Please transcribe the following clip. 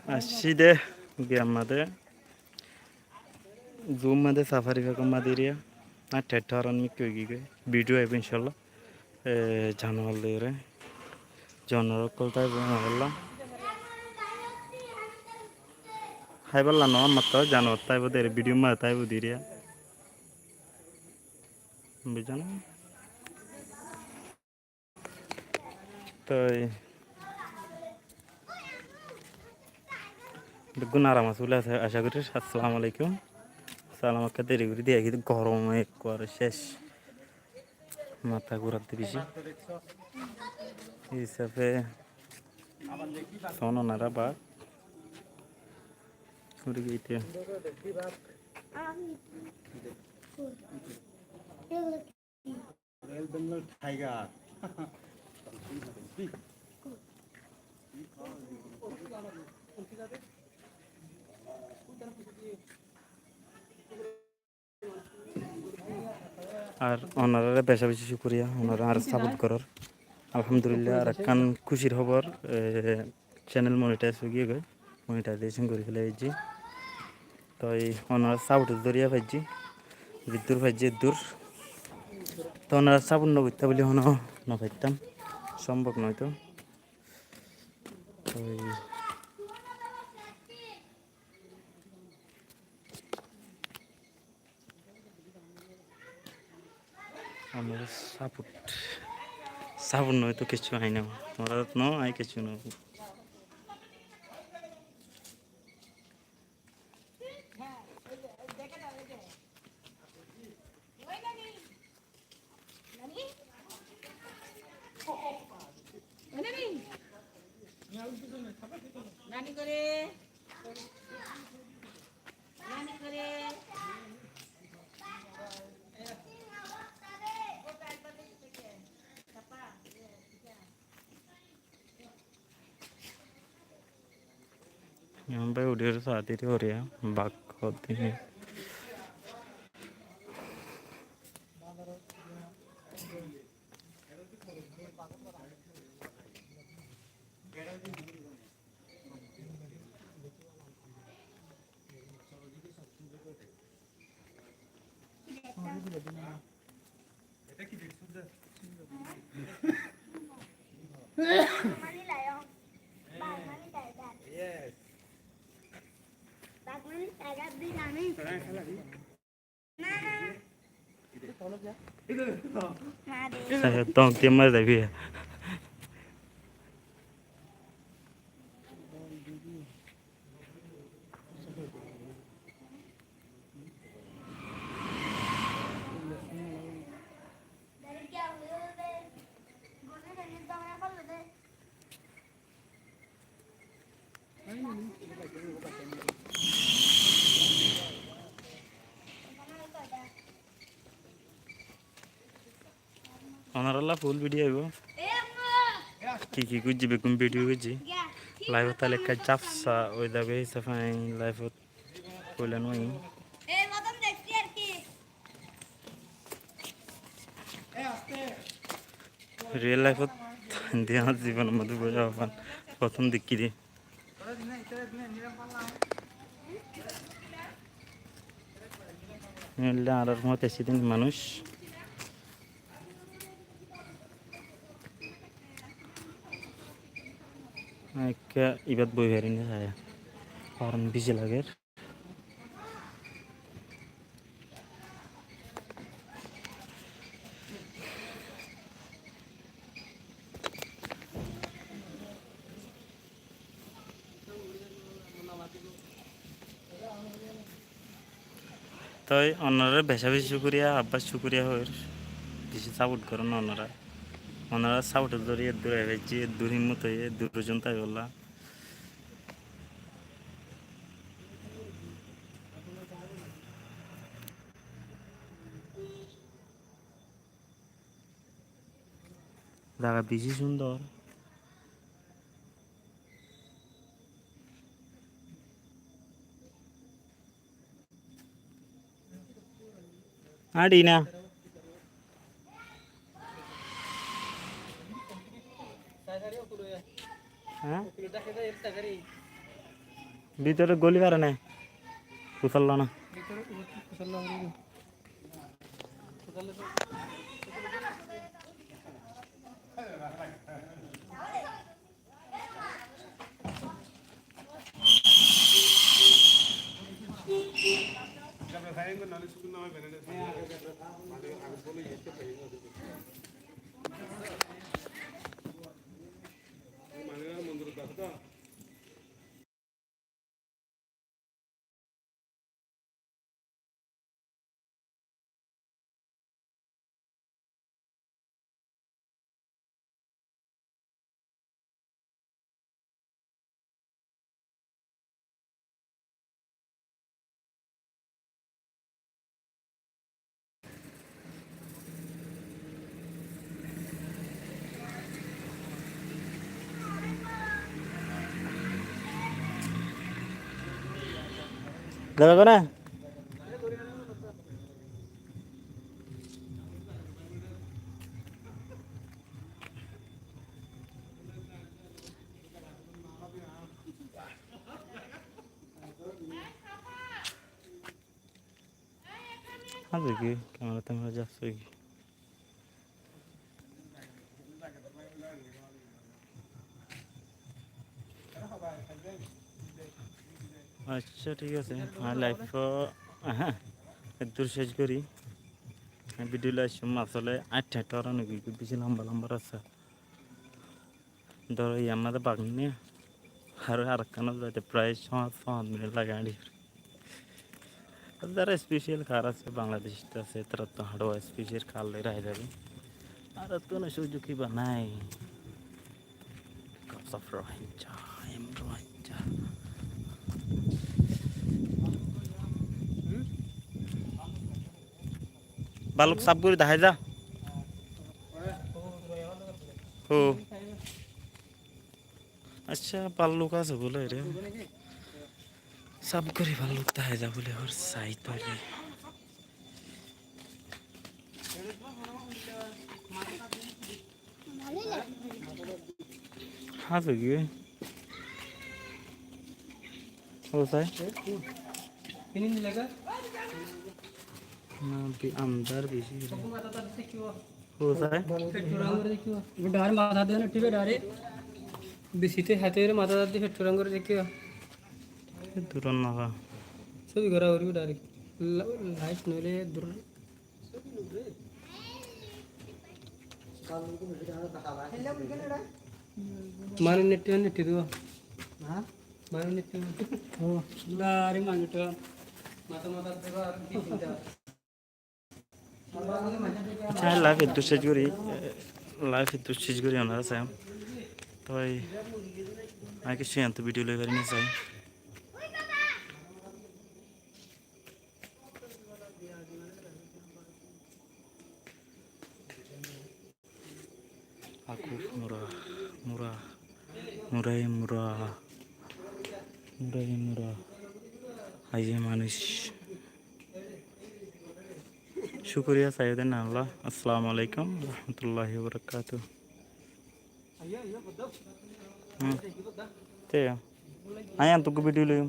Ashide Giamade Zoom Made Safari Madiria. Not Tetaran Mikuigi. Video eventually. January. General Colta Bonavella. Haibala no Mata, Jano, Taibo, their video Mataibo Diria. Bijan. Toy Gunara Masula Ashagrish, Assalamu alaikum. Salam Kadiri, the Agit Gorom, Shesh Matagura Division. Is a son on Araba. Who do you get here? আর ওনারা বেশা বেশি শুকরিয়া ওনারা আর support করার আলহামদুলিল্লাহ আর কান খুশির খবর চ্যানেল মনিটাইজ হয়ে গিয়ে মনিটাইজেশন করে ফেলে হয়েছি তো এই ওনারা সাপোর্টের জরিয়া পাইছি বিদ্যুর পাইছি দূর তো ওনারা সাপোর্ট না করতে বলে হনো না পাইতাম সম্ভব নয় তো আমরা সাপোর্ট নয় তো কিছু হয় না ওরা ন আই কিছু না यहाँ पे उधर शादी हो रही है बाग होती है तो टीम में भी है অনারাল্লা ফুল ভিডিও আইব কি গুজি বেকুম ভিডিও গুজি লাইভ তালে কা জাফসা ওই দাবে সাফাই লাইভ কইলেন ওই এই মতন দেখছি আর কি রিয়েল লাইফত দিয়া জীবন মধ্যে বোঝা পান প্রথম দেখি রে মেলা আর মত এসেদিন মানুষ একটা ইবাদ বই হারিনে যায় কারণ বিজি লাগে তাই অন্যরা বেশা বেশি শুকরিয়া আব্বাস শুকরিয়া হয়ে বেশি সাপোর্ট করেন ওনারা সাপোর্টের জরিয়ে দূরে হয়েছে দূর হিম্মত হয়ে দূরজন তাই বললা জায়গা বেশি সুন্দর আড়ি না ভিতরে গলি পারে না কুশল না যাবে না আছে কি ক্যামেরা ট্যামেরা যাচ্ছে কি আচ্ছা ঠিক আছে আমার লাইফ হ্যাঁ দূর শেষ করি ভিডিও আসছি আসলে 8টা নাকি বেশি লম্বা লম্বা রাস্তা ধরো এই আমাদের বাগান নিয়ে আর কেন যাইতে প্রায় 5 মিনিট লাগে আঁড়ি যারা স্পেশাল কার আছে বাংলাদেশ আছে তারা তো হাঁটো স্পেশাল কারলে রায় যাবে আর তো না সুযোগ বা নাই সফ রোহিঞ্জা রোহিঞ্জা বালক সাফ করে দেখাই যা ও আচ্ছা বাল্লুক আছে বলে রে সাফ করে বাল্লুক দেখাই যা বলে ওর সাই তাহলে আছে কি ও সাই না अंदर बेसी हो साय डार माथा देना टिबे डारे बेसिते हाथे रे माथा दे फेटुरंग रे देखियो दुरन ना सभी घरा और भी डारे लाइट नले दूर माने नेटे दो हां माने नेटे हो डारे मांगटो माथा माथा देवा और की चिंता আচ্ছা লাইফ একটু শেষ করি আমরা চাই তো আগে সে তো ভিডিও লই পারি না চাই aku murah murah murah aja মানুষ শুকরিয়া সাইয়েদেন আল্লাহ আসসালামু আলাইকুম রাহমাতুল্লাহি ওয়া বারাকাতুহু তে আয়া তো ভিডিও লই